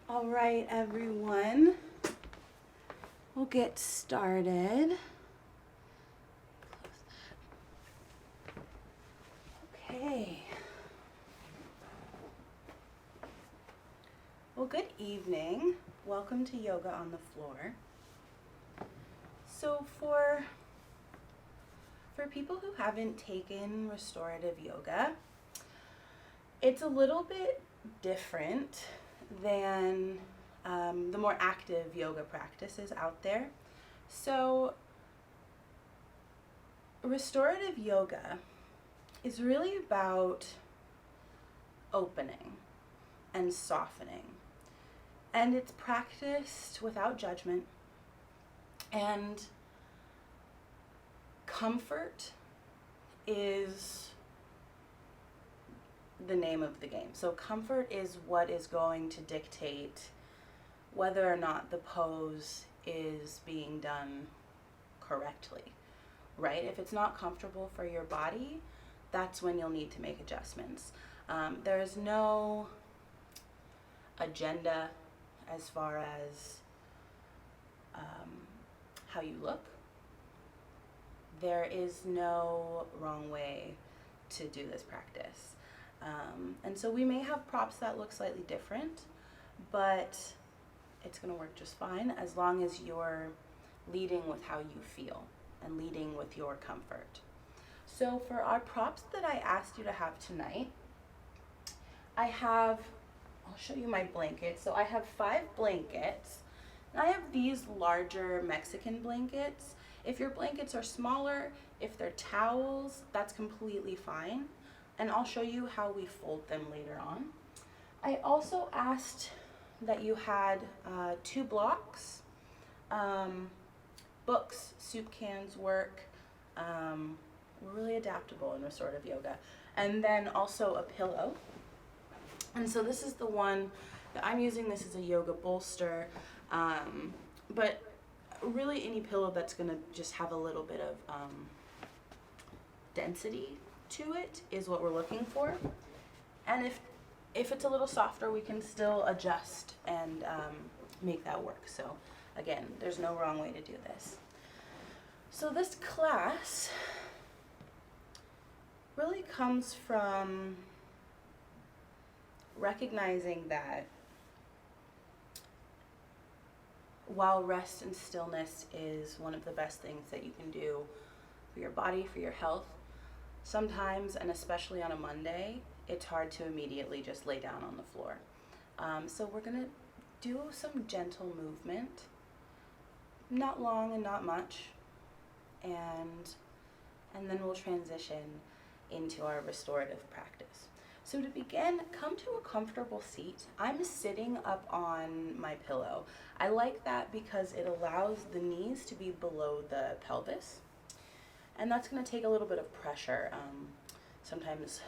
All right, everyone. We'll get started. Okay. Well, good evening. Welcome to Yoga on the Floor. So for people who haven't taken restorative yoga, it's a little bit different than the more active yoga practices out there. So restorative yoga is really about opening and softening. And it's practiced without judgment, and comfort is the name of the game. So comfort is what is going to dictate whether or not the pose is being done correctly, right? If it's not comfortable for your body, that's when you'll need to make adjustments. There's no agenda as far as how you look. There is no wrong way to do this practice. And so we may have props that look slightly different, but it's going to work just fine as long as you're leading with how you feel and leading with your comfort. So for our props that I asked you to have tonight, I'll show you my blankets. So I have 5 blankets, and I have these larger Mexican blankets. If your blankets are smaller, if they're towels, that's completely fine. And I'll show you how we fold them later on. I also asked that you had 2 blocks. Books, soup cans work. We're really adaptable in restorative yoga. And then also a pillow. And so this is the one that I'm using. This is a yoga bolster. But really any pillow that's going to just have a little bit of density to it is what we're looking for. And if it's a little softer, we can still adjust and make that work. So again, there's no wrong way to do this. So this class really comes from recognizing that while rest and stillness is one of the best things that you can do for your body, for your health, sometimes, and especially on a Monday, it's hard to immediately just lay down on the floor. So we're going to do some gentle movement, not long and not much, and then we'll transition into our restorative practice. So to begin, come to a comfortable seat. I'm sitting up on my pillow. I like that because it allows the knees to be below the pelvis. And that's going to take a little bit of pressure. Sometimes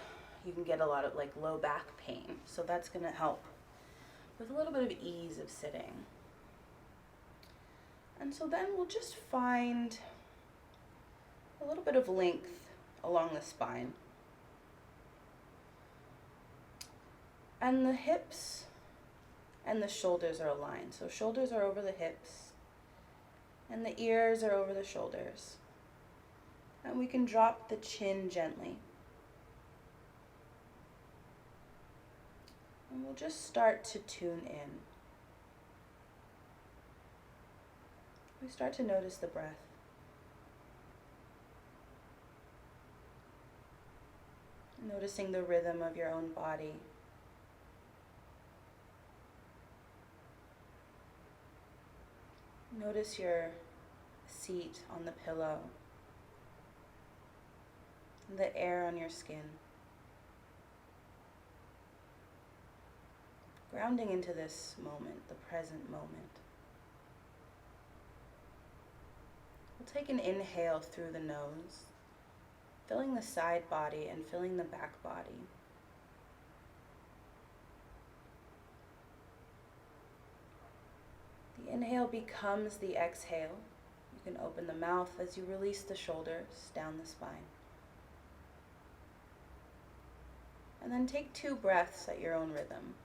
you can get a lot of low back pain. So that's going to help with a little bit of ease of sitting. And so then we'll just find a little bit of length along the spine. And the hips and the shoulders are aligned. So shoulders are over the hips and the ears are over the shoulders. And we can drop the chin gently. And we'll just start to tune in. We start to notice the breath. Noticing the rhythm of your own body. Notice your seat on the pillow, the air on your skin. Grounding into this moment, the present moment. We'll take an inhale through the nose, filling the side body and filling the back body. The inhale becomes the exhale. You can open the mouth as you release the shoulders down the spine. And then take 2 breaths at your own rhythm.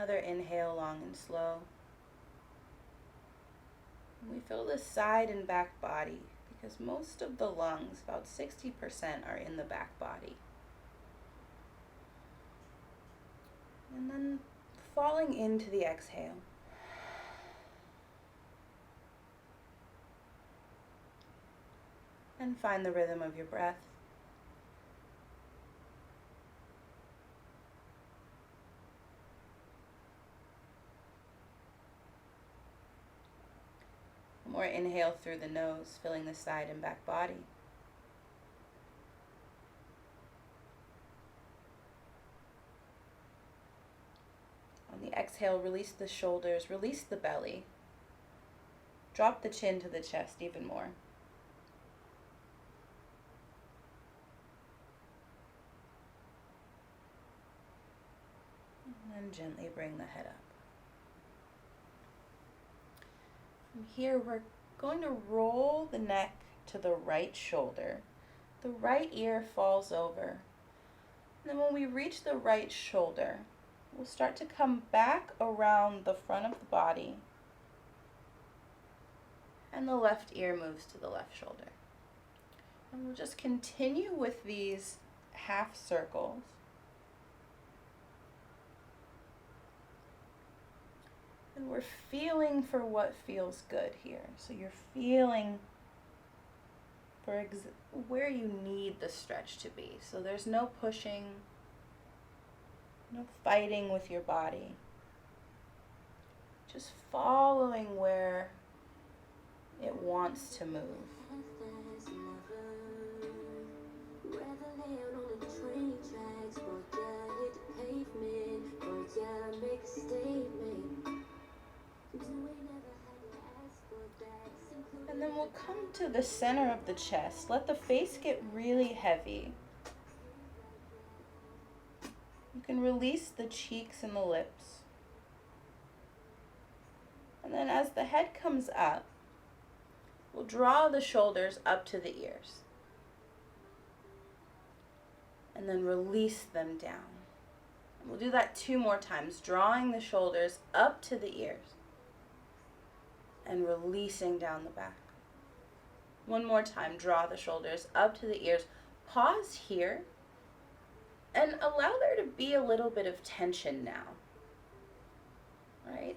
Another inhale, long and slow. And we fill the side and back body because most of the lungs, about 60%, are in the back body. And then falling into the exhale. And find the rhythm of your breath. More inhale through the nose, filling the side and back body. On the exhale, release the shoulders, release the belly. Drop the chin to the chest even more. And gently bring the head up. From here, we're going to roll the neck to the right shoulder. The right ear falls over. And then when we reach the right shoulder, we'll start to come back around the front of the body. And the left ear moves to the left shoulder. And we'll just continue with these half circles. And we're feeling for what feels good here. So you're feeling for where you need the stretch to be. So there's no pushing, no fighting with your body. Just following where it wants to move. And then we'll come to the center of the chest. Let the face get really heavy. You can release the cheeks and the lips. And then as the head comes up, we'll draw the shoulders up to the ears. And then release them down. And we'll do that 2 more times, drawing the shoulders up to the ears and releasing down the back. 1 more time, draw the shoulders up to the ears. Pause here and allow there to be a little bit of tension now. Right?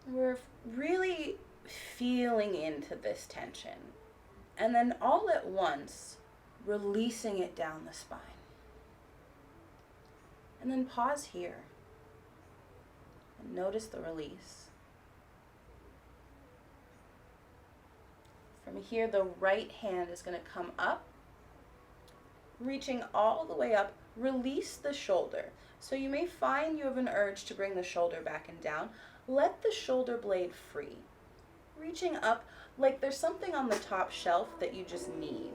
We're really feeling into this tension. And then all at once, releasing it down the spine. And then pause here and notice the release. From here, the right hand is going to come up, reaching all the way up. Release the shoulder. So you may find you have an urge to bring the shoulder back and down. Let the shoulder blade free. Reaching up like there's something on the top shelf that you just need.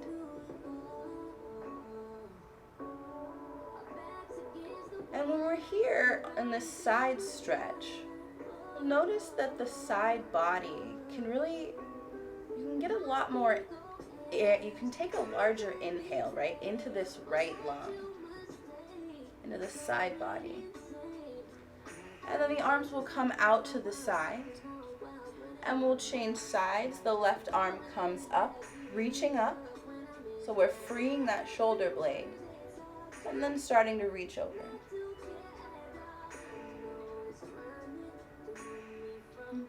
And when we're here in this side stretch, notice that the side body can really, you can get a lot more air. You can take a larger inhale, right, into this right lung, into the side body. And then the arms will come out to the side. And we'll change sides. The left arm comes up, reaching up. So we're freeing that shoulder blade. And then starting to reach over.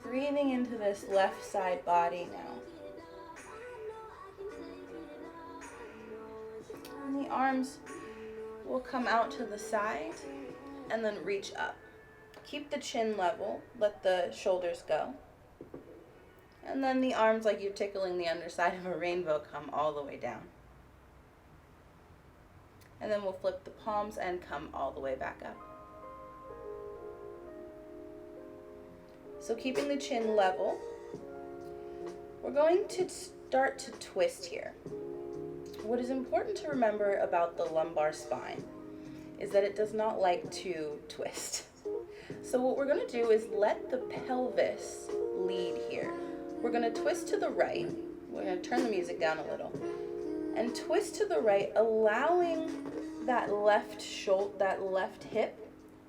Breathing into this left side body now. And the arms will come out to the side and then reach up. Keep the chin level, let the shoulders go. And then the arms, like you're tickling the underside of a rainbow, come all the way down. And then we'll flip the palms and come all the way back up. So keeping the chin level, we're going to start to twist here. What is important to remember about the lumbar spine is that it does not like to twist. So what we're going to do is let the pelvis lead here. We're going to twist to the right. We're going to turn the music down a little. And twist to the right, allowing that left hip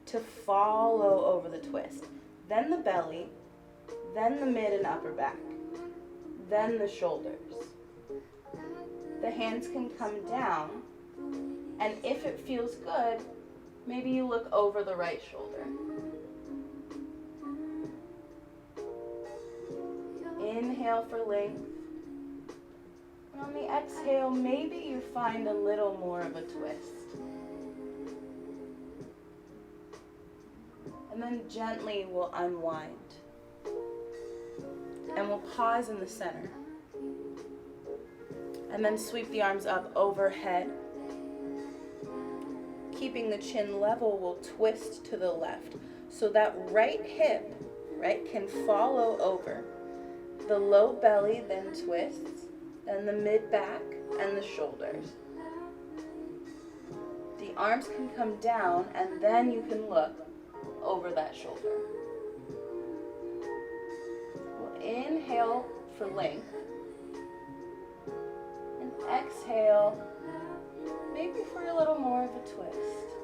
to follow over the twist. Then the belly, then the mid and upper back, then the shoulders. The hands can come down, and if it feels good, maybe you look over the right shoulder. Inhale for length. And on the exhale, maybe you find a little more of a twist. And then gently we'll unwind. And we'll pause in the center. And then sweep the arms up overhead. Keeping the chin level, we'll twist to the left. So that right hip, right, can follow over. The low belly then twists, then the mid back and the shoulders. The arms can come down, and then you can look over that shoulder. We'll inhale for length. And exhale, maybe for a little more of a twist.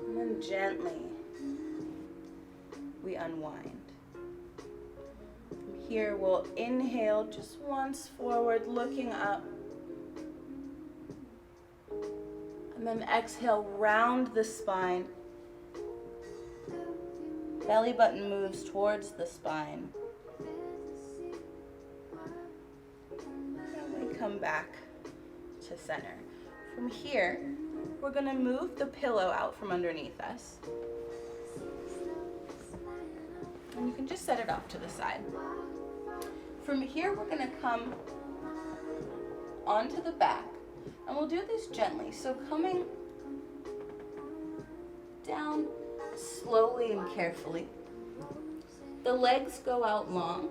And then gently, we unwind. From here, we'll inhale just once forward, looking up. And then exhale, round the spine. Belly button moves towards the spine. And we come back to center. From here, we're going to move the pillow out from underneath us. And you can just set it off to the side. From here, we're going to come onto the back. And we'll do this gently. So coming down slowly and carefully. The legs go out long.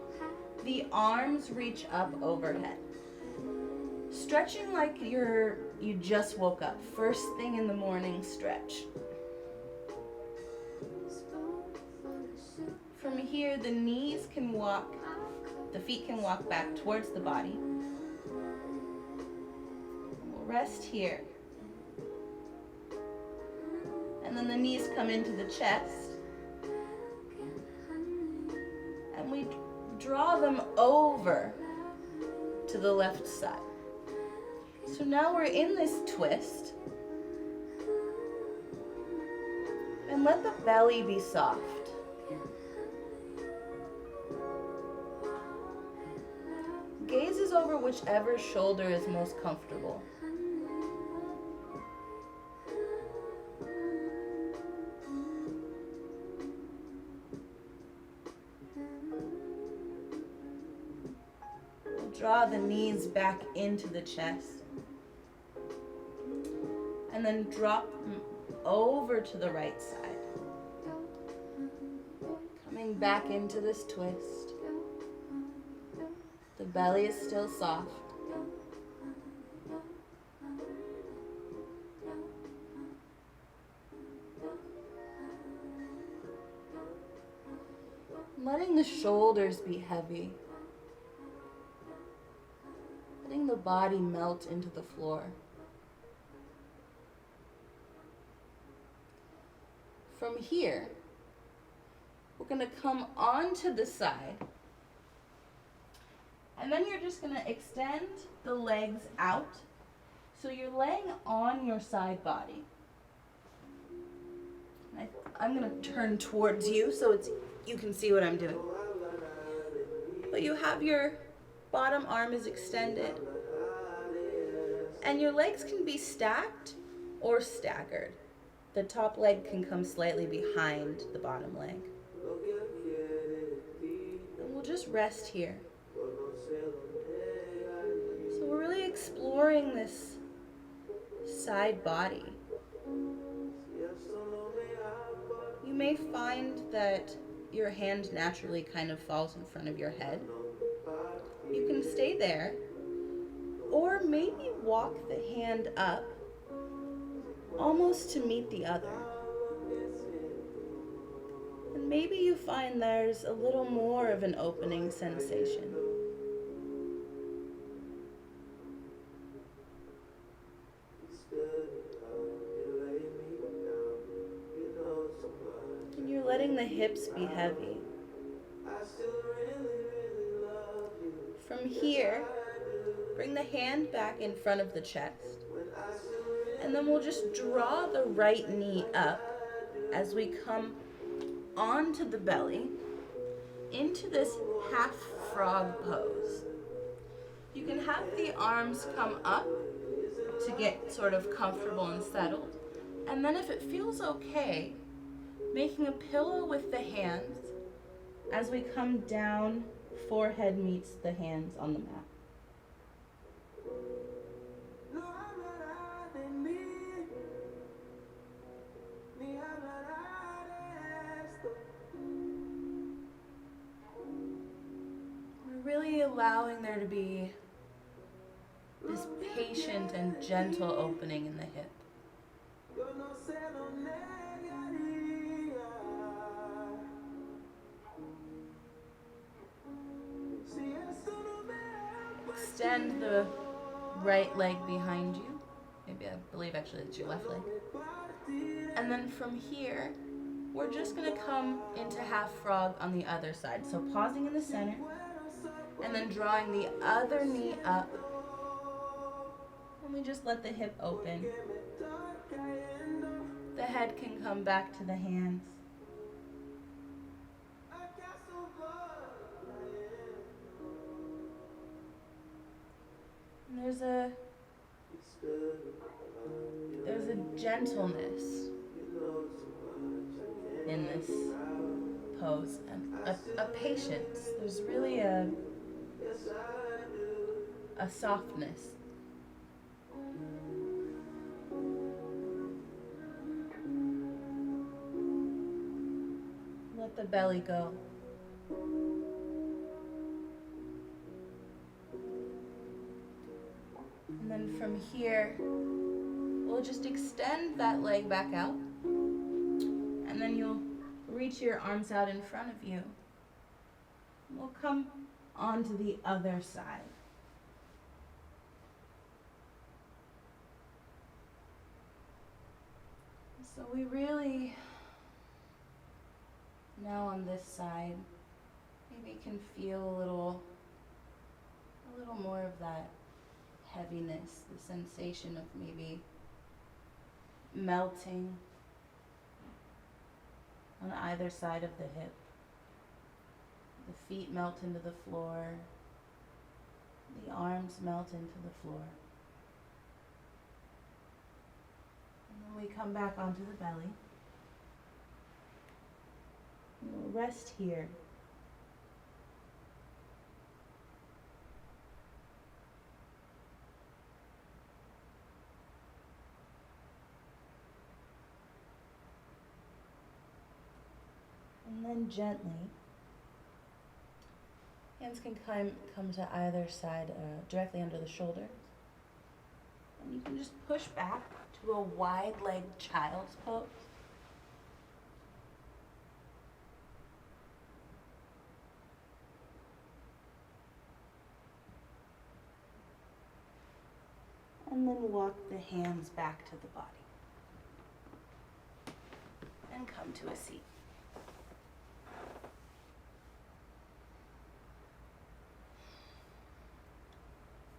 The arms reach up overhead. Stretching like you just woke up. First thing in the morning stretch. From here, the knees can walk, the feet can walk back towards the body. We'll rest here. And then the knees come into the chest. And we draw them over to the left side. So now we're in this twist. And let the belly be soft. Gaze is over whichever shoulder is most comfortable. We'll draw the knees back into the chest. And then drop them over to the right side. Coming back into this twist. The belly is still soft. Letting the shoulders be heavy. Letting the body melt into the floor. From here, we're going to come onto the side. And then you're just going to extend the legs out. So you're laying on your side body. I'm going to turn towards you so you can see what I'm doing. But you have your bottom arm is extended. And your legs can be stacked or staggered. The top leg can come slightly behind the bottom leg. And we'll just rest here. So we're really exploring this side body. You may find that your hand naturally kind of falls in front of your head. You can stay there, or maybe walk the hand up almost to meet the other. And maybe you find there's a little more of an opening sensation. hips be heavy. From here, bring the hand back in front of the chest. And then we'll just draw the right knee up as we come onto the belly into this half frog pose. You can have the arms come up to get sort of comfortable and settled. And then if it feels okay, making a pillow with the hands as we come down, forehead meets the hands on the mat. We're really allowing there to be this patient and gentle opening in the hip. Extend the right leg behind you. Maybe I believe actually it's your left leg. And then from here, we're just going to come into half frog on the other side. So pausing in the center and then drawing the other knee up. And we just let the hip open. The head can come back to the hands. And there's a gentleness in this pose and a patience. There's really a softness. Let the belly go. And then from here, we'll just extend that leg back out. And then you'll reach your arms out in front of you. We'll come onto the other side. So we really, now on this side, maybe can feel a little more of that heaviness, the sensation of maybe melting on either side of the hip. The feet melt into the floor, the arms melt into the floor. And then we come back onto the belly. And we'll rest here. And then gently, hands can come to either side, directly under the shoulders. And you can just push back to a wide-legged child's pose. And then walk the hands back to the body. And come to a seat.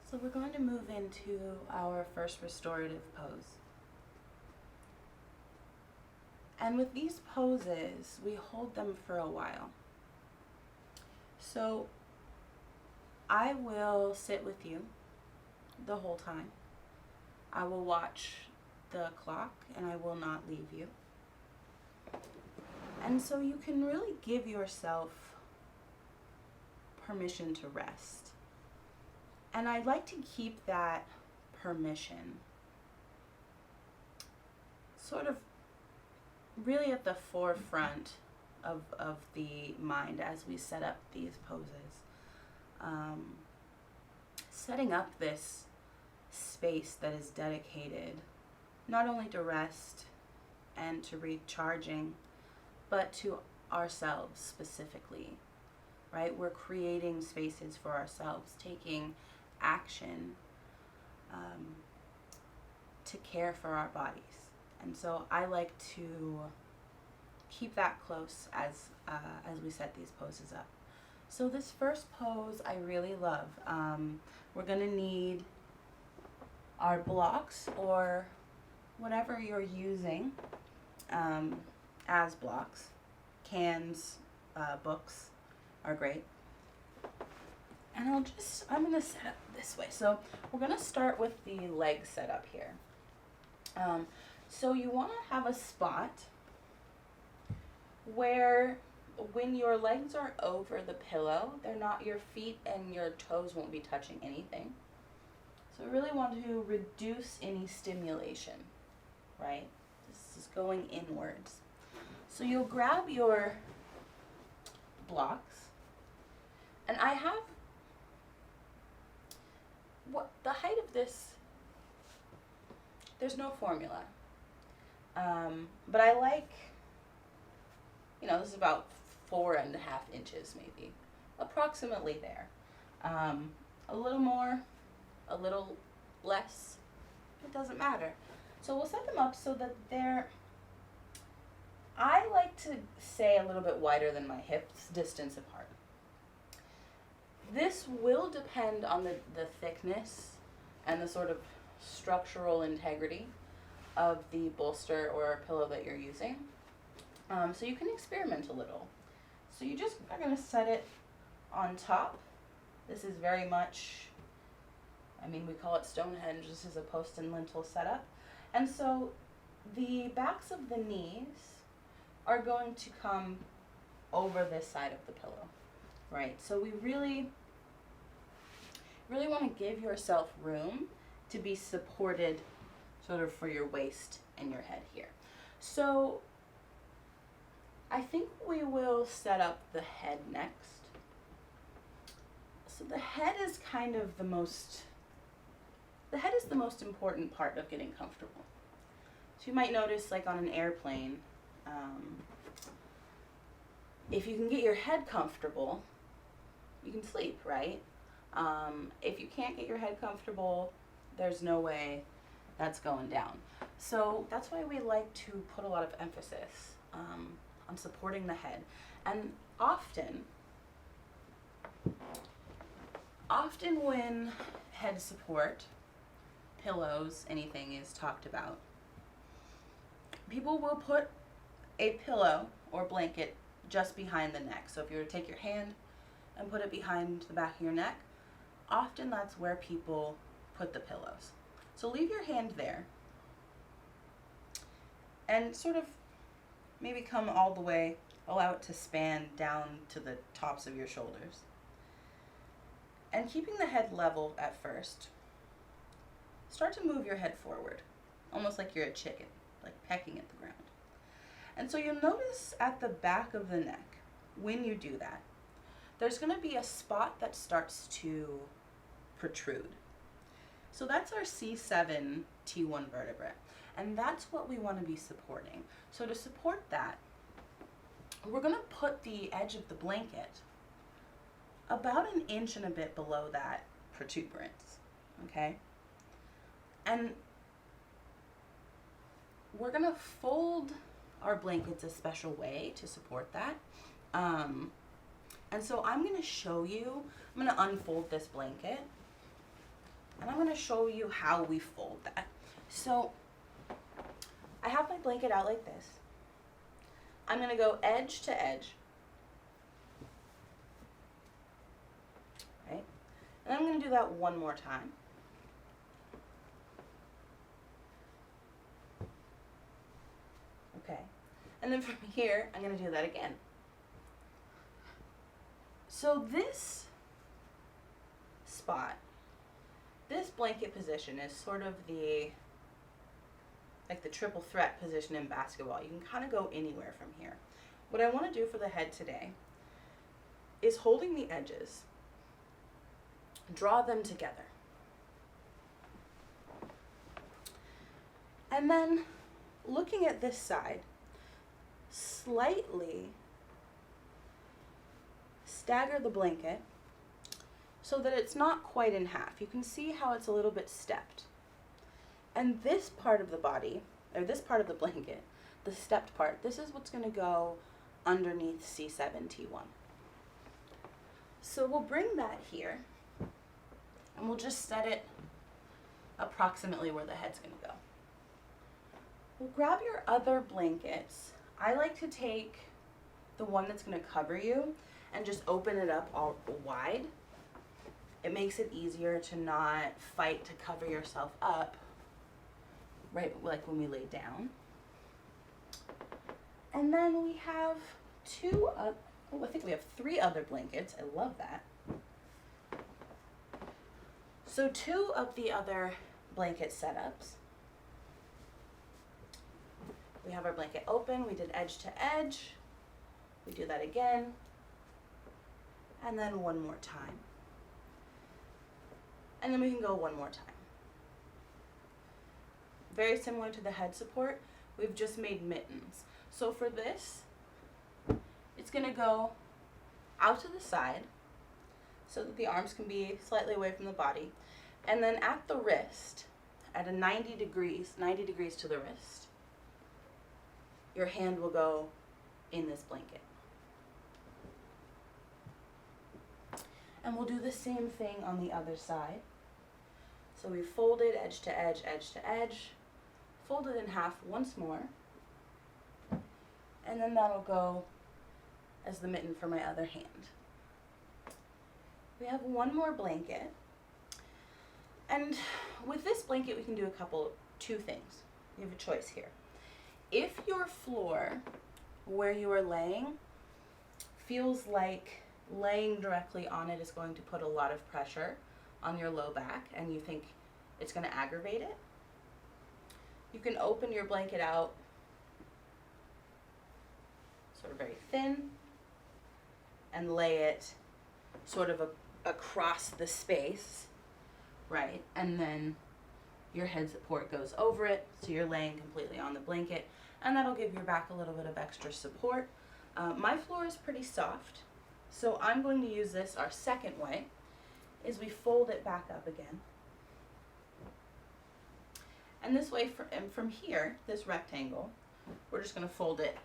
So we're going to move into our first restorative pose. And with these poses, we hold them for a while. So I will sit with you the whole time. I will watch the clock and I will not leave you. And so you can really give yourself permission to rest. And I'd like to keep that permission sort of really at the forefront of the mind as we set up these poses. Setting up this space that is dedicated not only to rest and to recharging, but to ourselves specifically, right? We're creating spaces for ourselves, taking action to care for our bodies. And so I like to keep that close as we set these poses up. So this first pose I really love. We're gonna need our blocks or whatever you're using as blocks. Cans, books are great. And I'm gonna set up this way. So we're gonna start with the leg setup here. So you wanna have a spot where when your legs are over the pillow, your feet and your toes won't be touching anything. So we really want to reduce any stimulation, right? This is going inwards. So you'll grab your blocks, and I have the height of this, there's no formula. But I like, this is about 4.5 inches maybe, approximately there. A little more, a little less, it doesn't matter. So we'll set them up so that I like to say a little bit wider than my hips, distance apart. This will depend on the thickness and the sort of structural integrity of the bolster or pillow that you're using. So you can experiment a little. So you just are going to set it on top. This is very much, we call it Stonehenge. This is a post and lintel setup. And so the backs of the knees are going to come over this side of the pillow, right? So we really want to give yourself room to be supported sort of for your waist and your head here. So I think we will set up the head next. So the head is kind of the most important part of getting comfortable. So you might notice, like on an airplane, if you can get your head comfortable, you can sleep, right? If you can't get your head comfortable, there's no way that's going down. So that's why we like to put a lot of emphasis on supporting the head. And often when head support, pillows, anything is talked about, people will put a pillow or blanket just behind the neck. So if you were to take your hand and put it behind the back of your neck, often that's where people put the pillows. So leave your hand there and sort of maybe come all the way, allow it to span down to the tops of your shoulders. And keeping the head level at first, start to move your head forward, almost like you're a chicken, like pecking at the ground. And so you'll notice at the back of the neck, when you do that, there's going to be a spot that starts to protrude. So that's our C7 T1 vertebrae, and that's what we want to be supporting. So to support that, we're going to put the edge of the blanket about 1 inch and a bit below that protuberance, okay? And we're going to fold our blankets a special way to support that. And so I'm going to show you, I'm going to unfold this blanket, and I'm going to show you how we fold that. So I have my blanket out like this. I'm going to go edge to edge. Right? And I'm going to do that one more time. Okay. And then from here, I'm going to do that again. So this spot, this blanket position is sort of like the triple threat position in basketball. You can kind of go anywhere from here. What I want to do for the head today is holding the edges, draw them together. And then looking at this side, slightly stagger the blanket so that it's not quite in half. You can see how it's a little bit stepped. And this part of the body, or this part of the blanket, the stepped part, this is what's going to go underneath C7T1. So we'll bring that here, and we'll just set it approximately where the head's going to go. We'll grab your other blankets. I like to take the one that's going to cover you and just open it up all wide. It makes it easier to not fight to cover yourself up, right, like when we lay down. And then we have I think we have 3 other blankets. I love that. So 2 of the other blanket setups. We have our blanket open, we did edge to edge. We do that again. And then one more time. And then we can go one more time. Very similar to the head support, we've just made mittens. So for this, it's going to go out to the side so that the arms can be slightly away from the body. And then at the wrist, at a 90 degrees to the wrist, your hand will go in this blanket. And we'll do the same thing on the other side. So we fold it edge to edge, fold it in half once more, and then that'll go as the mitten for my other hand. We have one more blanket, and with this blanket we can do 2 things. You have a choice here. If your floor where you are laying feels like laying directly on it is going to put a lot of pressure on your low back and you think it's going to aggravate it, you can open your blanket out sort of very thin and lay it sort of across the space, right? And then your head support goes over it, so you're laying completely on the blanket, and that'll give your back a little bit of extra support. My floor is pretty soft, so I'm going to use this our second way, is we fold it back up again. And this way, from here, this rectangle, we're just going to fold it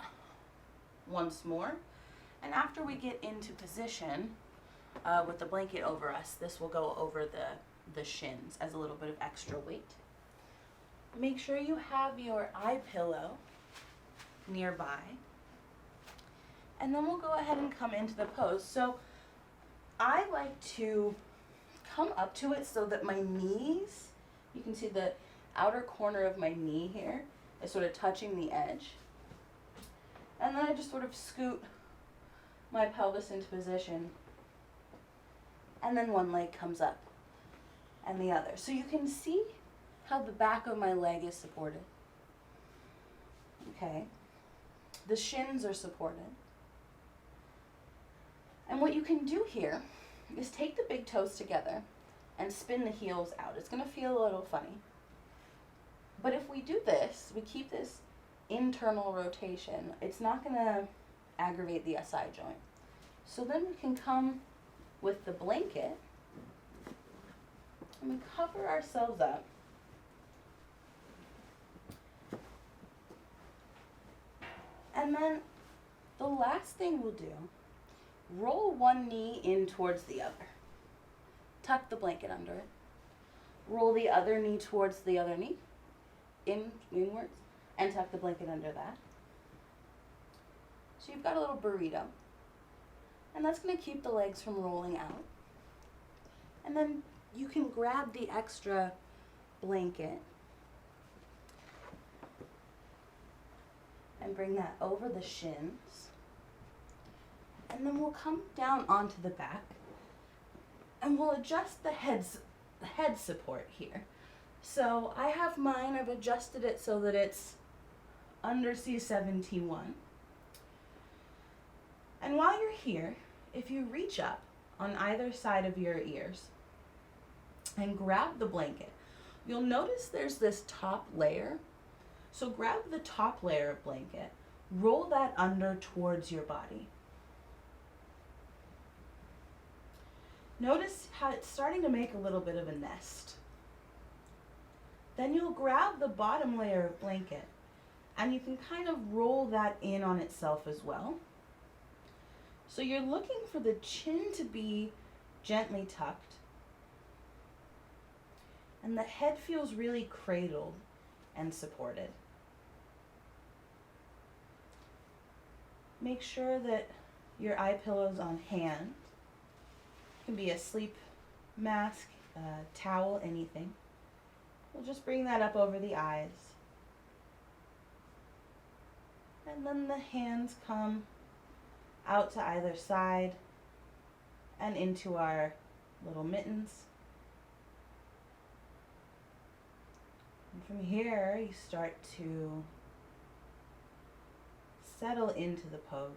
once more. And after we get into position with the blanket over us, this will go over the shins as a little bit of extra weight. Make sure you have your eye pillow nearby. And then we'll go ahead and come into the pose. So I like to come up to it so that my knees, you can see the outer corner of my knee here is sort of touching the edge. And then I just sort of scoot my pelvis into position. And then one leg comes up and the other. So you can see how the back of my leg is supported. Okay. The shins are supported. And what you can do here is take the big toes together and spin the heels out. It's going to feel a little funny. But if we do this, we keep this internal rotation, it's not going to aggravate the SI joint. So then we can come with the blanket and we cover ourselves up. And then the last thing we'll do, roll one knee in towards the other. Tuck the blanket under it. Roll the other knee towards the other knee, inwards, and tuck the blanket under that. So you've got a little burrito. And that's going to keep the legs from rolling out. And then you can grab the extra blanket and bring that over the shins. And then we'll come down onto the back and we'll adjust the head support here. So I have mine, I've adjusted it so that it's under C7T1. And while you're here, if you reach up on either side of your ears and grab the blanket, you'll notice there's this top layer. So grab the top layer of blanket, roll that under towards your body. Notice how it's starting to make a little bit of a nest. Then you'll grab the bottom layer of blanket And you can kind of roll that in on itself as well. So you're looking for the chin to be gently tucked, and the head feels really cradled and supported. Make sure that your eye pillow's on hand. It can be a sleep mask, a towel, anything. We'll just bring that up over the eyes. And then the hands come out to either side and into our little mittens. And from here, you start to settle into the pose.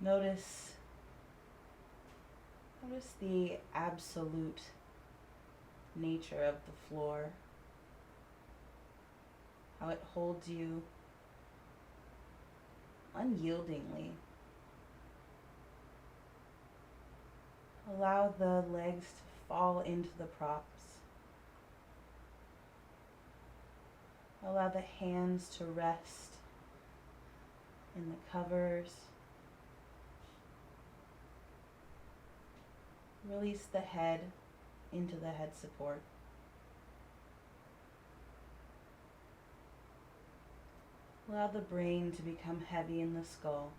Notice the absolute nature of the floor, how it holds you unyieldingly. Allow the legs to fall into the props. Allow the hands to rest in the covers. Release the head into the head support. Allow the brain to become heavy in the skull.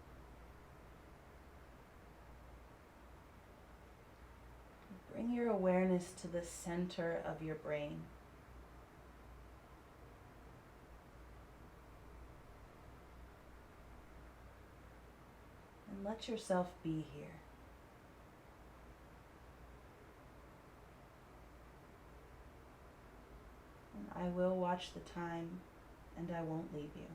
Bring your awareness to the center of your brain. And let yourself be here. And I will watch the time, and I won't leave you.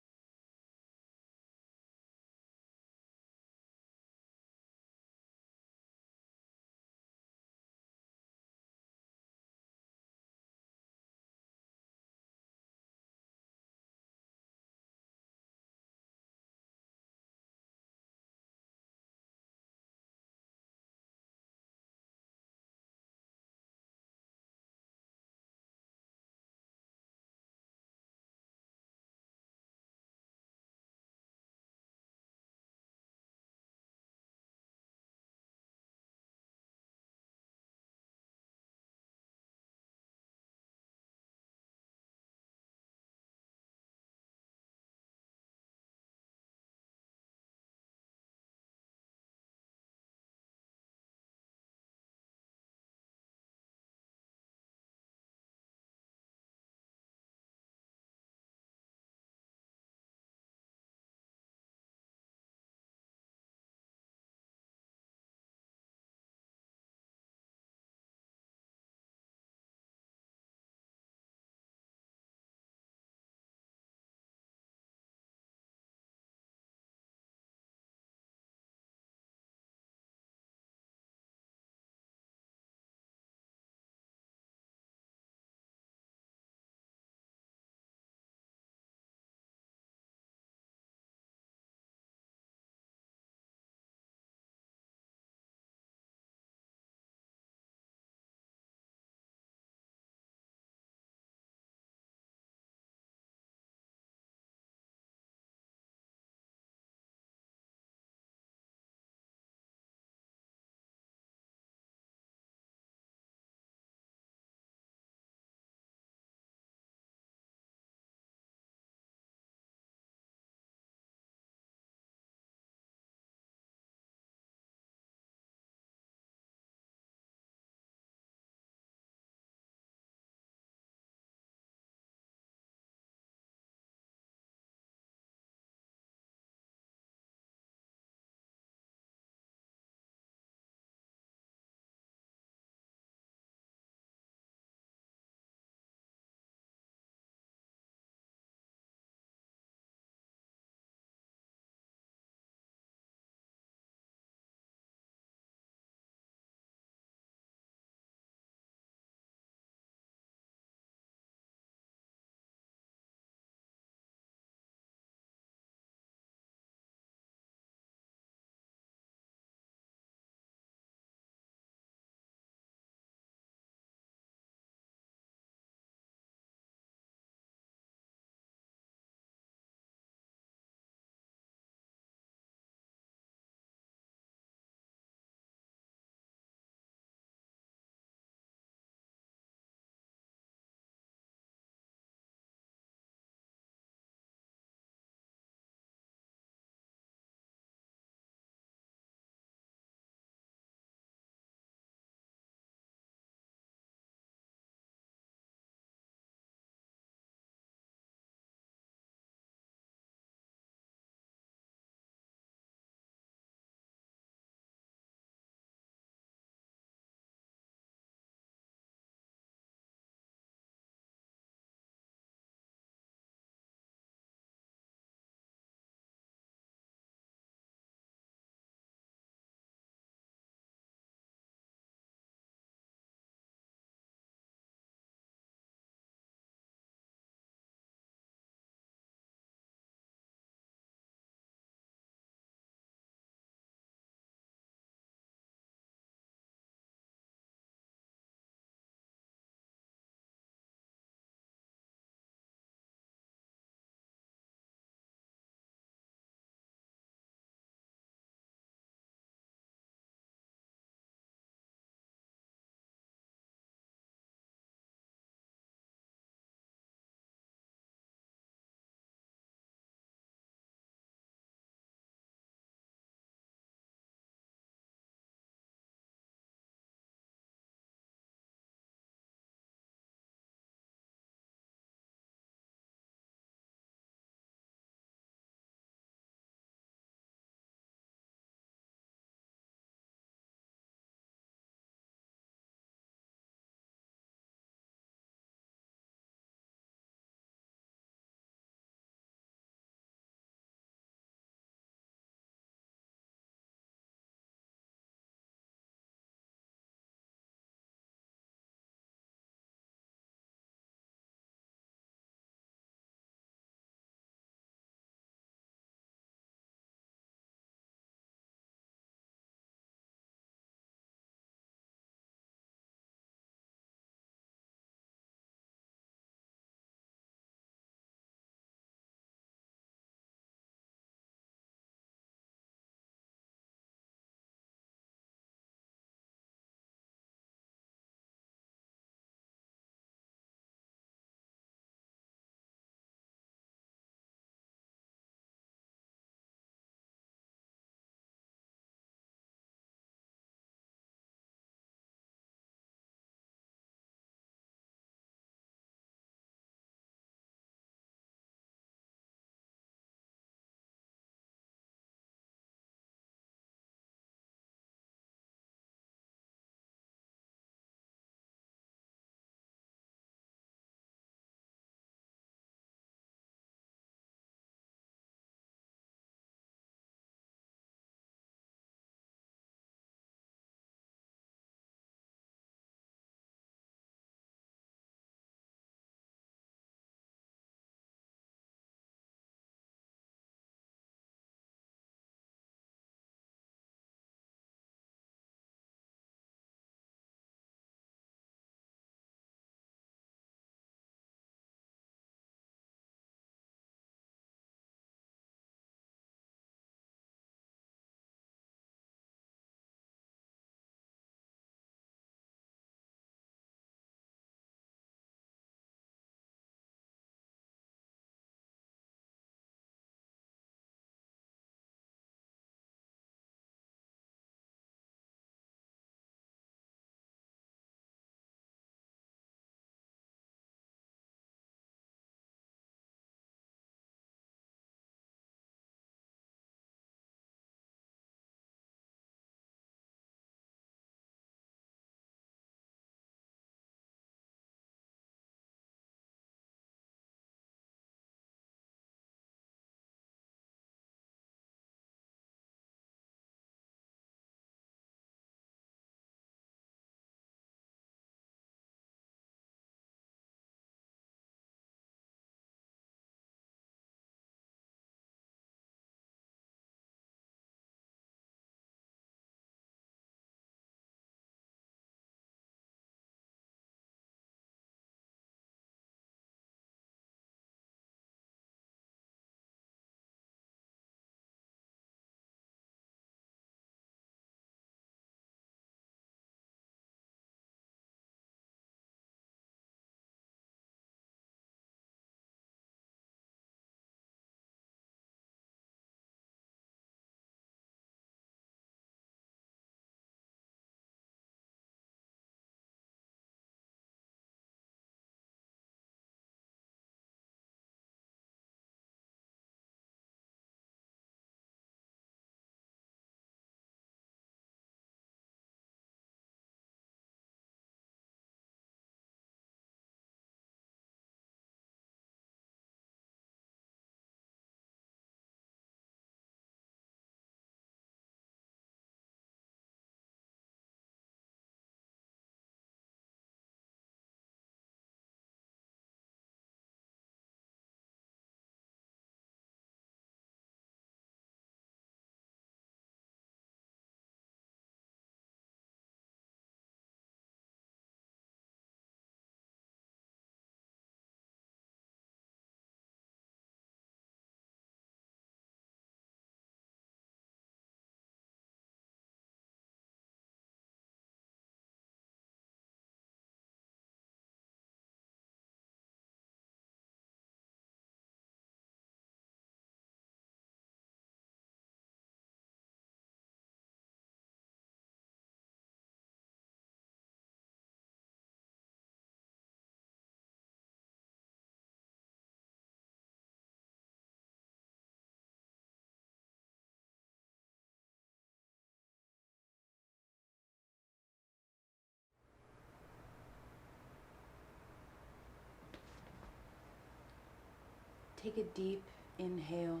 take a deep inhale.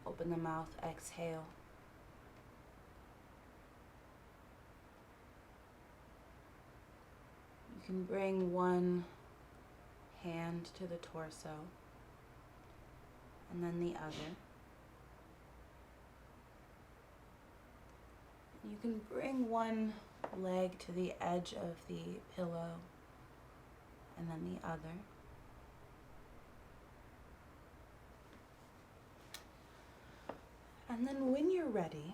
Open the mouth, exhale. You can bring one hand to the torso and then the other. You can bring one leg to the edge of the pillow and then the other. And then when you're ready,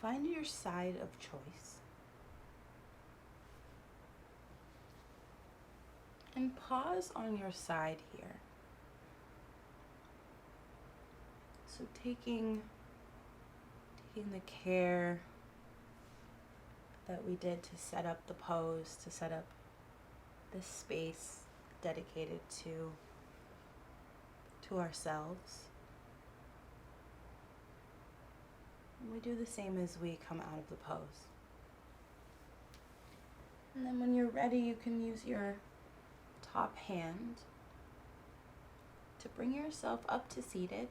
find your side of choice and pause on your side here. So taking the care that we did to set up the pose, to set up this space dedicated to ourselves. And we do the same as we come out of the pose. And then when you're ready, you can use your top hand to bring yourself up to seated,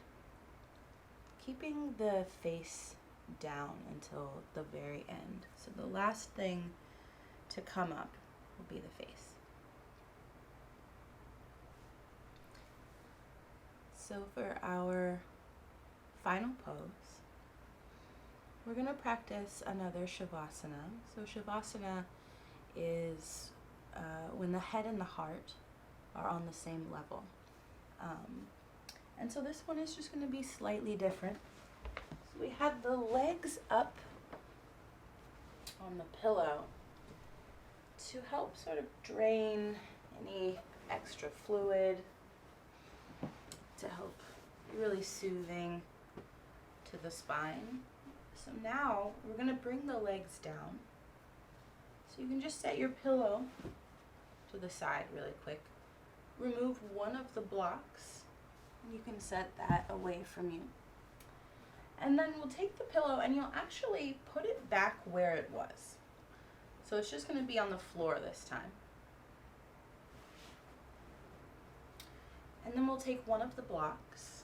keeping the face down until the very end. So the last thing to come up will be the face. So for our final pose, we're going to practice another Shavasana. So Shavasana is when the head and the heart are on the same level. And so this one is just going to be slightly different. So we have the legs up on the pillow to help sort of drain any extra fluid, to help be really soothing to the spine. So now we're going to bring the legs down. So you can just set your pillow to the side really quick. Remove one of the blocks. You can set that away from you. And then we'll take the pillow and you'll actually put it back where it was. So it's just going to be on the floor this time. And then we'll take one of the blocks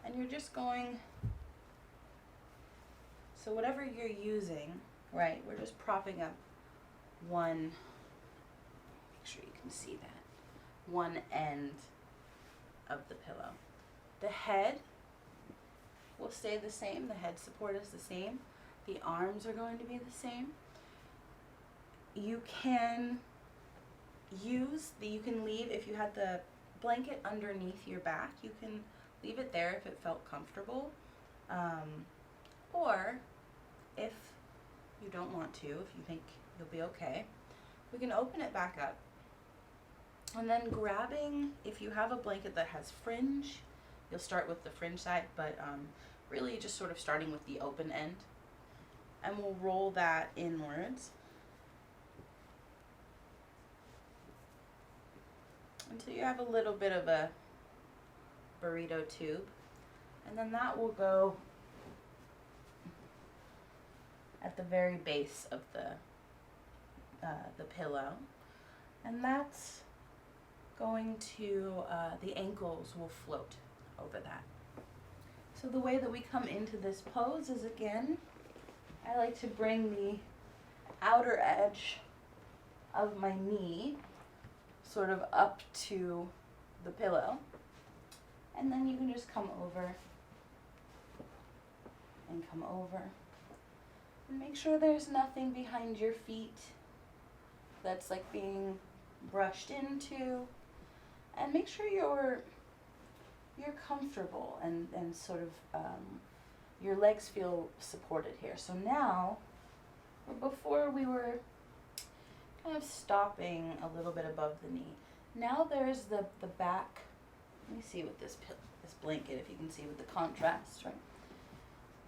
and you're just going, so whatever you're using, right, we're just propping up one, make sure you can see that, one end of the pillow. The head will stay the same, the head support is the same, the arms are going to be the same. You can you can leave, if you had the blanket underneath your back, you can leave it there if it felt comfortable. Or if you don't want to, if you think you'll be okay, we can open it back up. And then grabbing, if you have a blanket that has fringe, you'll start with the fringe side, but really just sort of starting with the open end. And we'll roll that inwards until you have a little bit of a burrito tube. And then that will go at the very base of the pillow. And that's going to, the ankles will float over that. So the way that we come into this pose is, again, I like to bring the outer edge of my knee sort of up to the pillow. And then you can just come over and come over. And make sure there's nothing behind your feet that's like being brushed into. And make sure you're comfortable and sort of your legs feel supported here. So now, before we were kind of stopping a little bit above the knee. Now there's the back. Let me see with this blanket, if you can see with the contrast, right?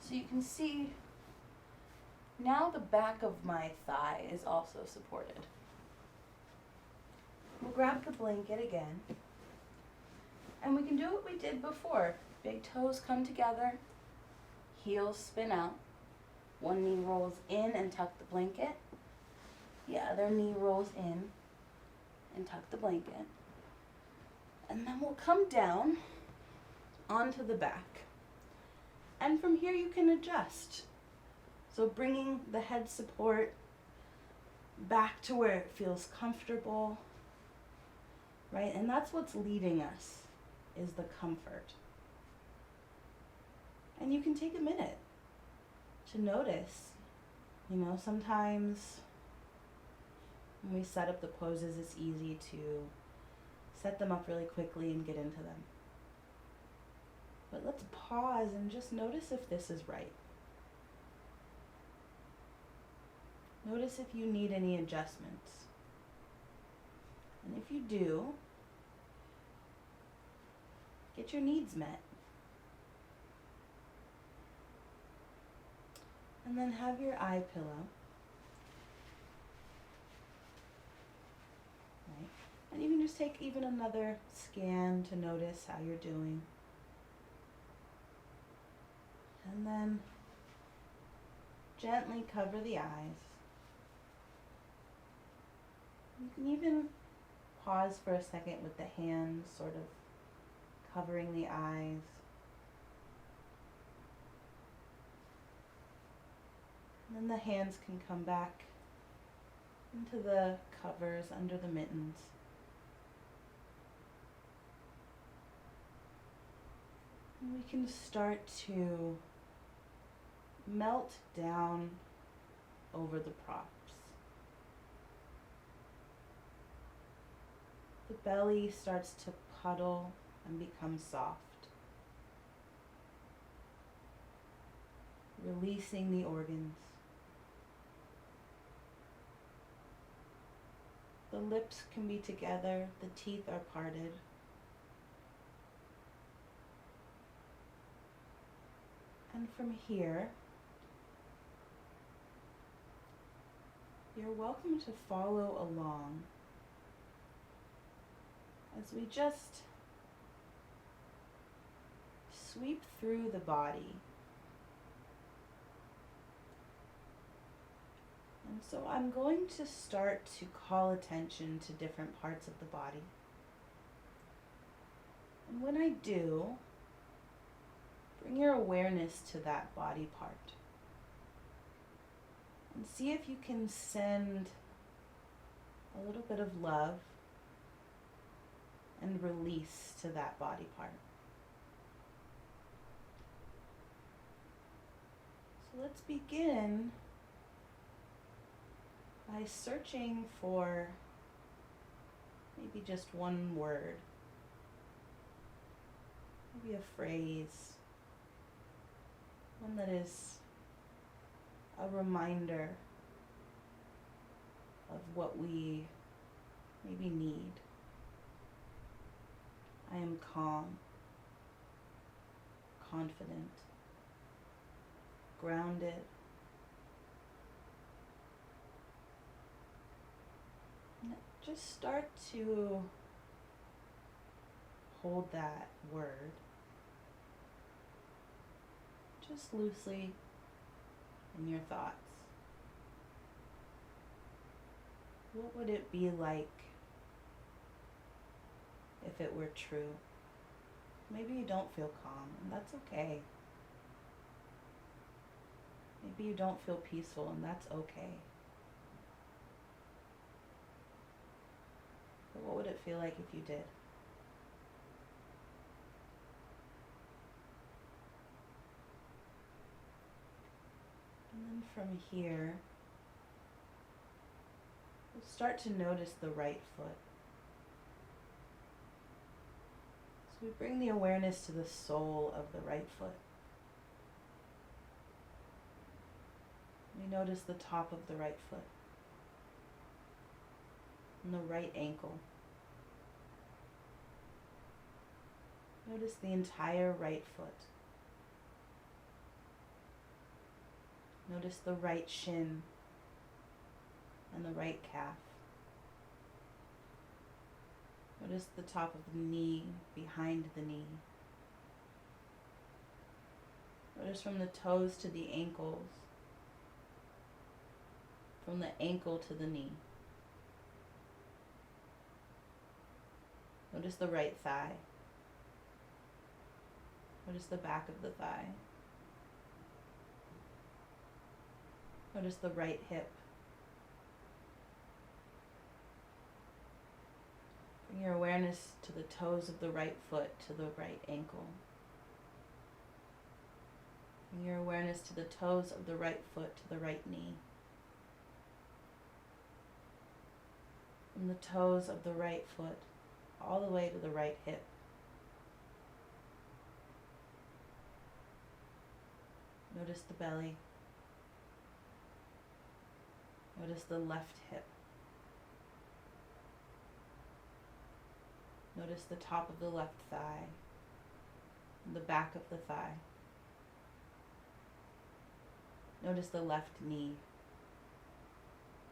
So you can see now the back of my thigh is also supported. We'll grab the blanket again. And we can do what we did before. Big toes come together, heels spin out. One knee rolls in and tuck the blanket. The other knee rolls in and tuck the blanket. And then we'll come down onto the back. And from here you can adjust. So bringing the head support back to where it feels comfortable, right? And that's what's leading us, is the comfort. And you can take a minute to notice, sometimes when we set up the poses, it's easy to set them up really quickly and get into them. But let's pause and just notice if this is right. Notice if you need any adjustments. And if you do, get your needs met. And then have your eye pillow. Right? And you can just take even another scan to notice how you're doing. And then gently cover the eyes. You can even pause for a second with the hands sort of covering the eyes. And then the hands can come back into the covers under the mittens. And we can start to melt down over the props. The belly starts to puddle and become soft, releasing the organs. The lips can be together, the teeth are parted. And from here, you're welcome to follow along as we just sweep through the body. And so I'm going to start to call attention to different parts of the body. And when I do, bring your awareness to that body part. And see if you can send a little bit of love and release to that body part. So let's begin by searching for maybe just one word, maybe a phrase, one that is a reminder of what we maybe need. I am calm, confident, grounded. And just start to hold that word just loosely in your thoughts. What would it be like if it were true? Maybe you don't feel calm, and that's okay. Maybe you don't feel peaceful, and that's okay. But what would it feel like if you did? And then from here, we'll start to notice the right foot. So we bring the awareness to the sole of the right foot. We notice the top of the right foot and the right ankle. Notice the entire right foot. Notice the right shin and the right calf. Notice the top of the knee behind the knee. Notice from the toes to the ankles from the ankle to the knee. Notice the right thigh. Notice the back of the thigh. Notice the right hip. Bring your awareness to the toes of the right foot, to the right ankle. Bring your awareness to the toes of the right foot, to the right knee. From the toes of the right foot, all the way to the right hip. Notice the belly. Notice the left hip. Notice the top of the left thigh, and the back of the thigh. Notice the left knee,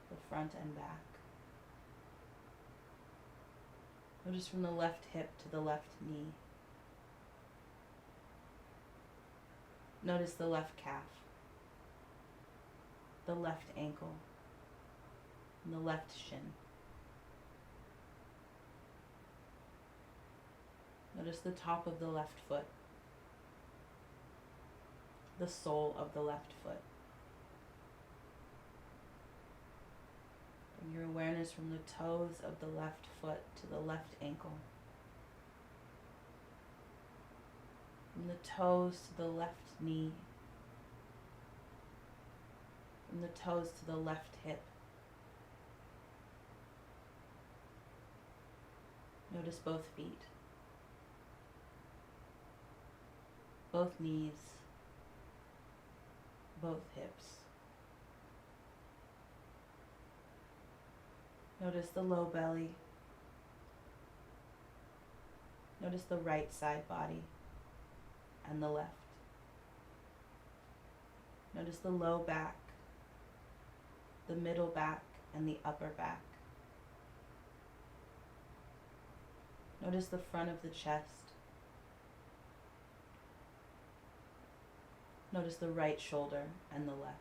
the front and back. Notice from the left hip to the left knee. Notice the left calf, the left ankle, and the left shin. Notice the top of the left foot, the sole of the left foot. Bring your awareness from the toes of the left foot to the left ankle. From the toes to the left knee. From the toes to the left hip. Notice both feet, both knees, both hips. Notice the low belly. Notice the right side body and the left. Notice the low back, the middle back, and the upper back. Notice the front of the chest. Notice the right shoulder and the left.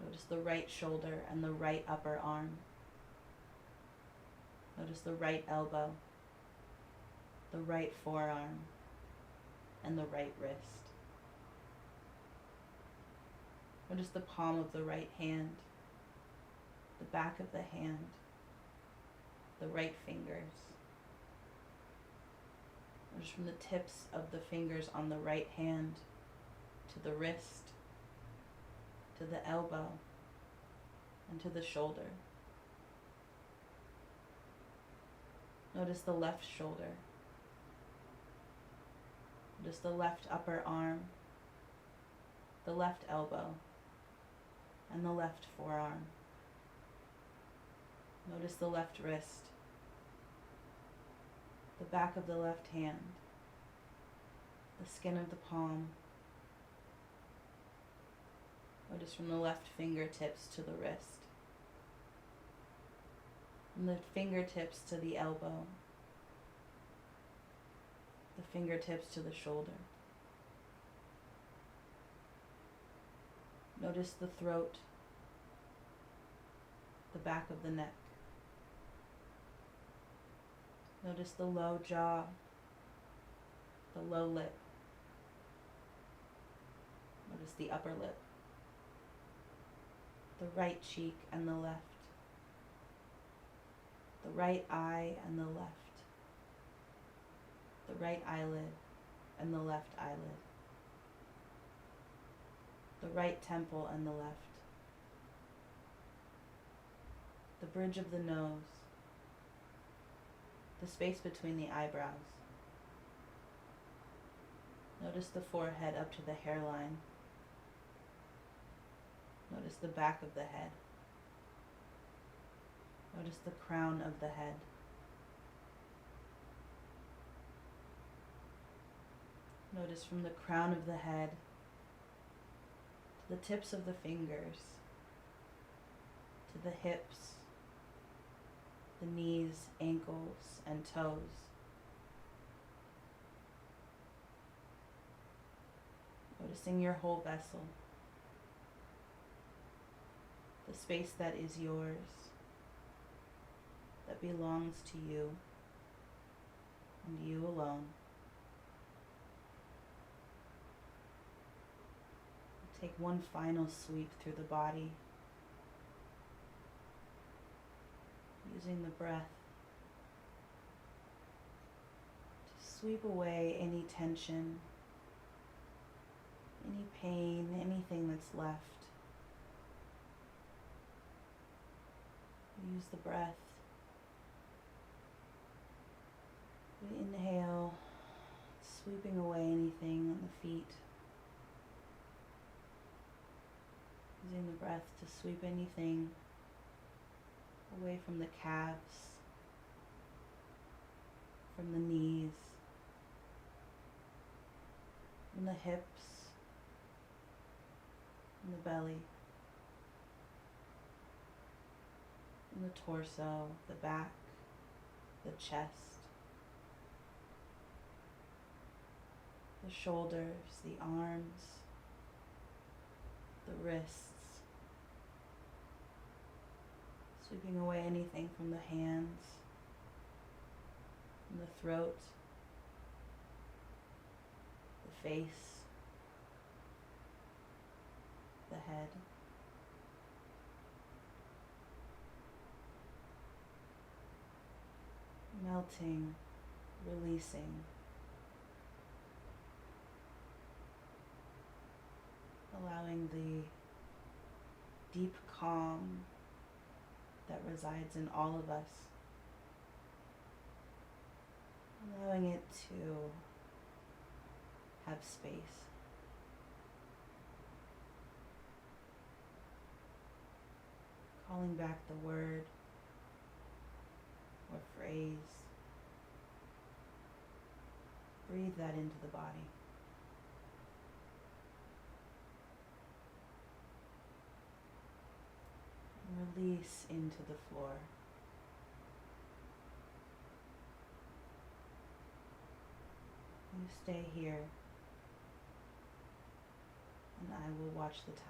Notice the right shoulder and the right upper arm. Notice the right elbow, the right forearm, and the right wrist. Notice the palm of the right hand, the back of the hand, the right fingers. Notice from the tips of the fingers on the right hand to the wrist, to the elbow, and to the shoulder. Notice the left shoulder. Notice the left upper arm, the left elbow, and the left forearm. Notice the left wrist, the back of the left hand, the skin of the palm. Notice from the left fingertips to the wrist, from the fingertips to the elbow, the fingertips to the shoulder. Notice the throat, the back of the neck. Notice the low jaw, the low lip. Notice the upper lip, the right cheek and the left, the right eye and the left, the right eyelid and the left eyelid, the right temple and the left, the bridge of the nose, the space between the eyebrows. Notice the forehead up to the hairline. Notice the back of the head. Notice the crown of the head. Notice from the crown of the head to the tips of the fingers, to the hips, the knees, ankles, and toes. Noticing your whole vessel. the space that is yours, that belongs to you and you alone. Take one final sweep through the body, using the breath to sweep away any tension, any pain, anything that's left. Use the breath. We inhale, sweeping away anything on the feet. Using the breath to sweep anything away from the calves, from the knees, from the hips, from the belly, from the torso, the back, the chest, the shoulders, the arms, the wrists. Sweeping away anything from the hands, from the throat, the face, the head. Melting, releasing. Allowing the deep calm that resides in all of us, allowing it to have space. Calling back the word or phrase. Breathe that into the body. And release into the floor. You stay here, and I will watch the time.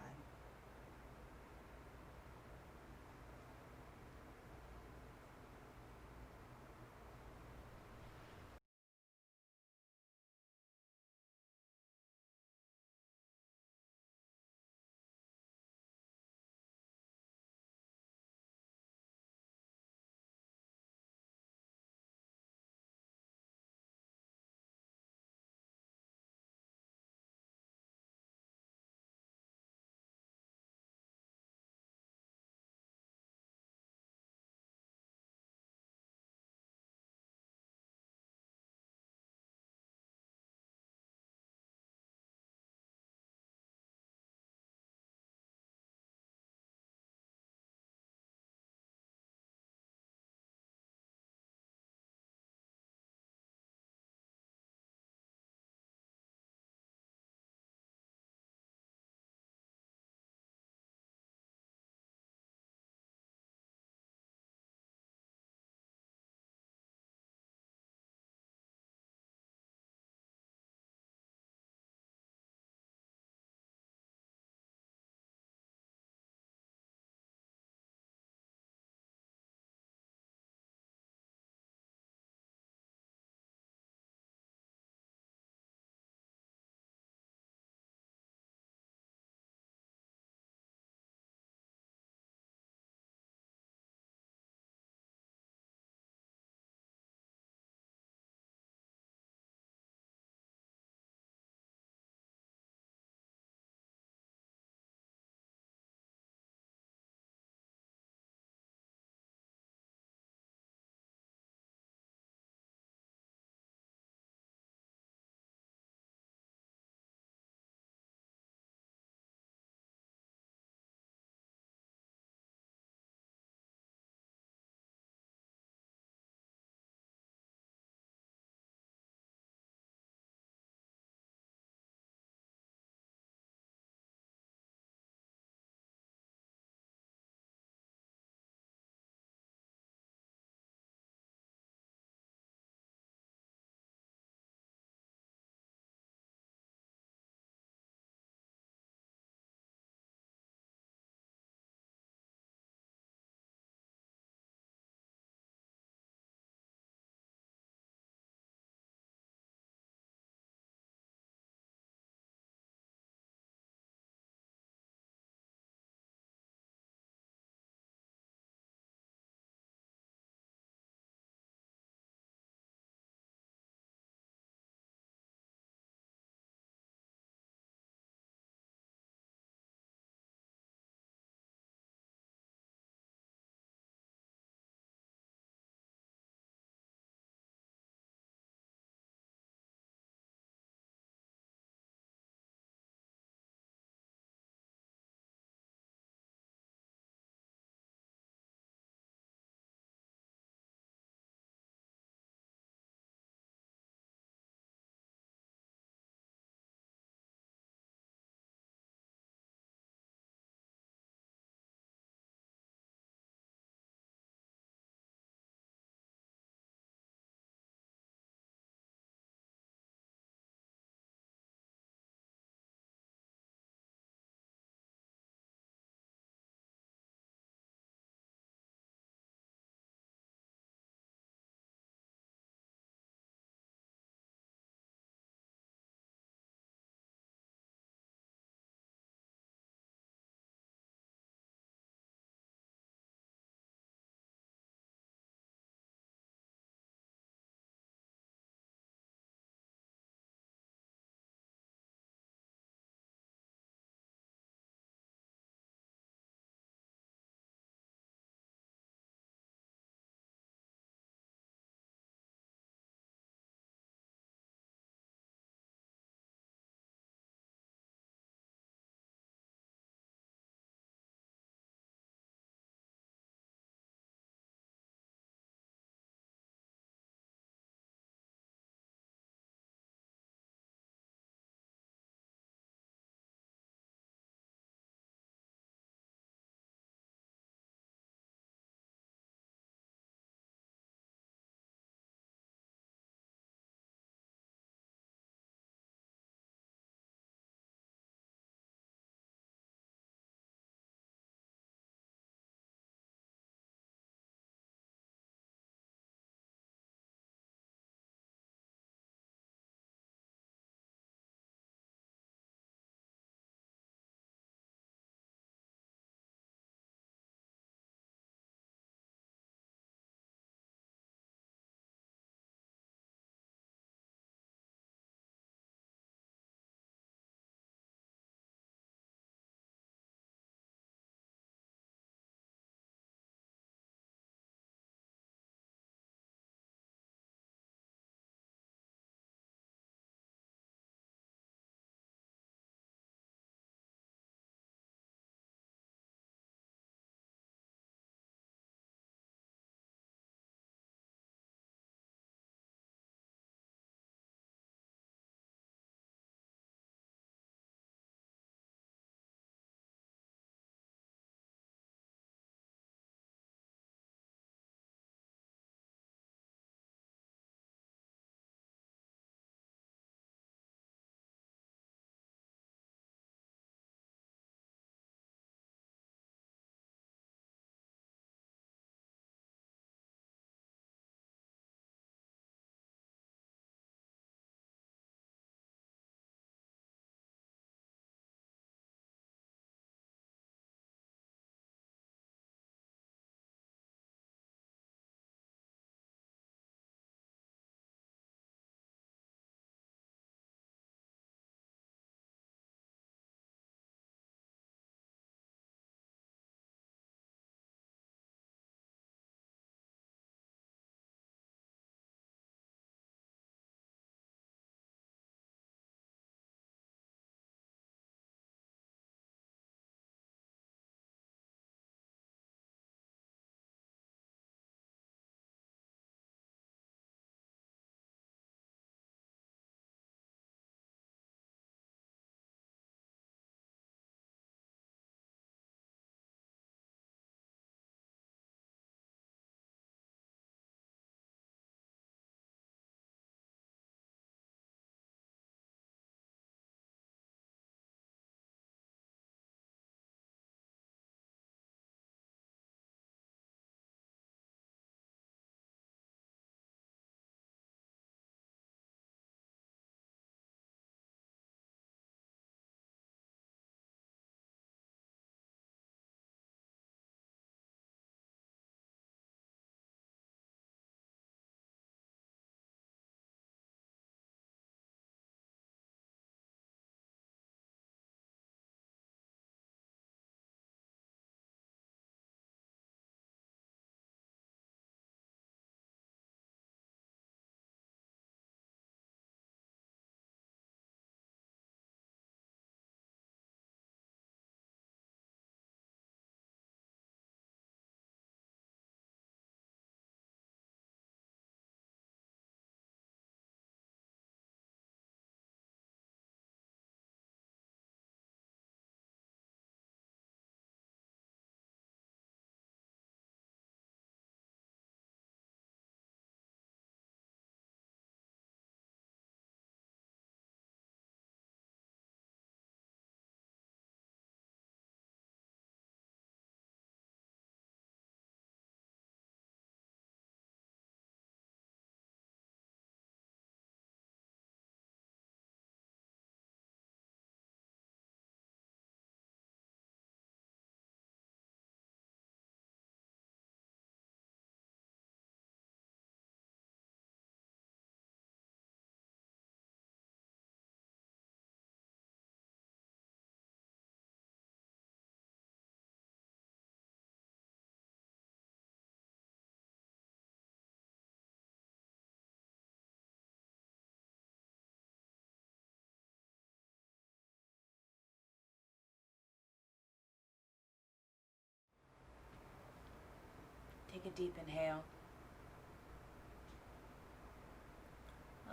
Take a deep inhale.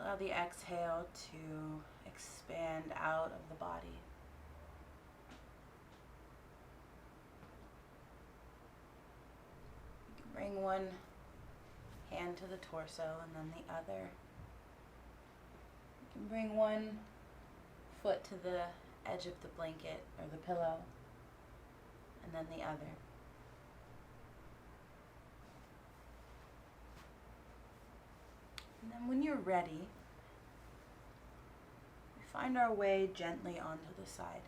Allow the exhale to expand out of the body. You can bring one hand to the torso and then the other. You can bring one foot to the edge of the blanket or the pillow and then the other. And then when you're ready, we find our way gently onto the side.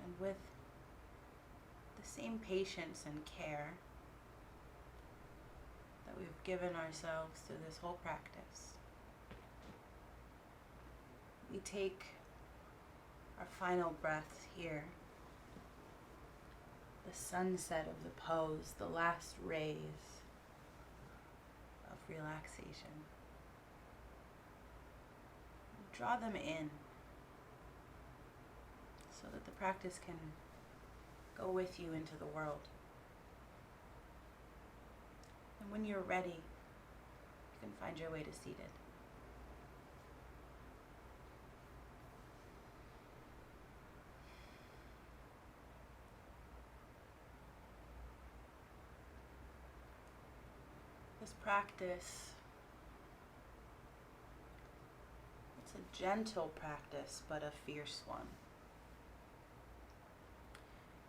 And with the same patience and care that we've given ourselves through this whole practice, we take our final breath here. The sunset of the pose, the last rays of relaxation. Draw them in so that the practice can go with you into the world. And when you're ready, you can find your way to seated. This practice, it's a gentle practice, but a fierce one.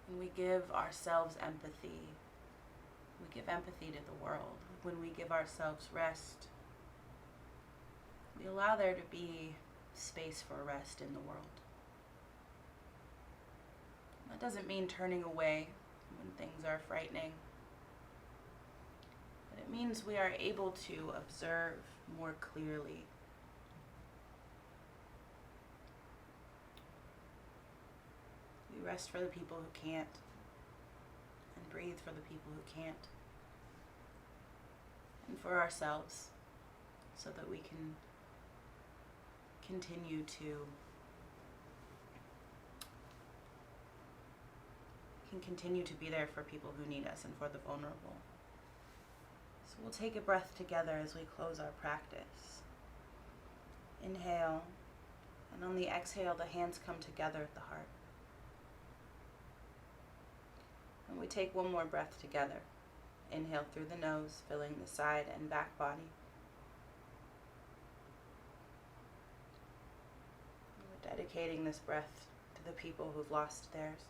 When we give ourselves empathy, we give empathy to the world. When we give ourselves rest, we allow there to be space for rest in the world. That doesn't mean turning away when things are frightening. But it means we are able to observe more clearly. We rest for the people who can't, and breathe for the people who can't, and for ourselves, so that we can continue to be there for people who need us and for the vulnerable. So we'll take a breath together as we close our practice. Inhale, and on the exhale, the hands come together at the heart. And we take one more breath together. Inhale through the nose, filling the side and back body. We're dedicating this breath to the people who've lost theirs.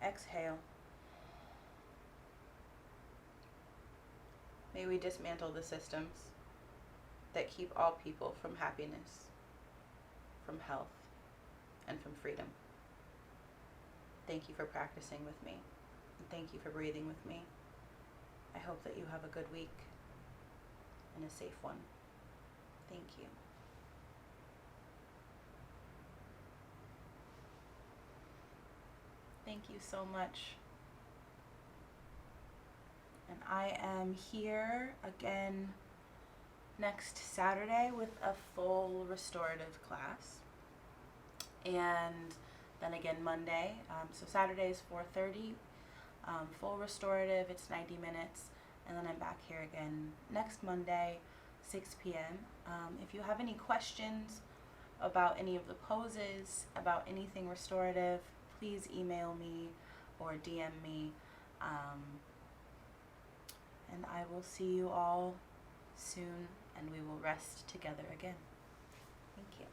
Exhale. May we dismantle the systems that keep all people from happiness, from health, and from freedom. Thank you for practicing with me, and thank you for breathing with me. I hope that you have a good week and a safe one. Thank you. Thank you so much. And I am here again next Saturday with a full restorative class. And then again Monday. So Saturday is 4:30. Full restorative, it's 90 minutes. And then I'm back here again next Monday, 6 p.m. If you have any questions about any of the poses, about anything restorative, please email me or DM me. And I will see you all soon, and we will rest together again. Thank you.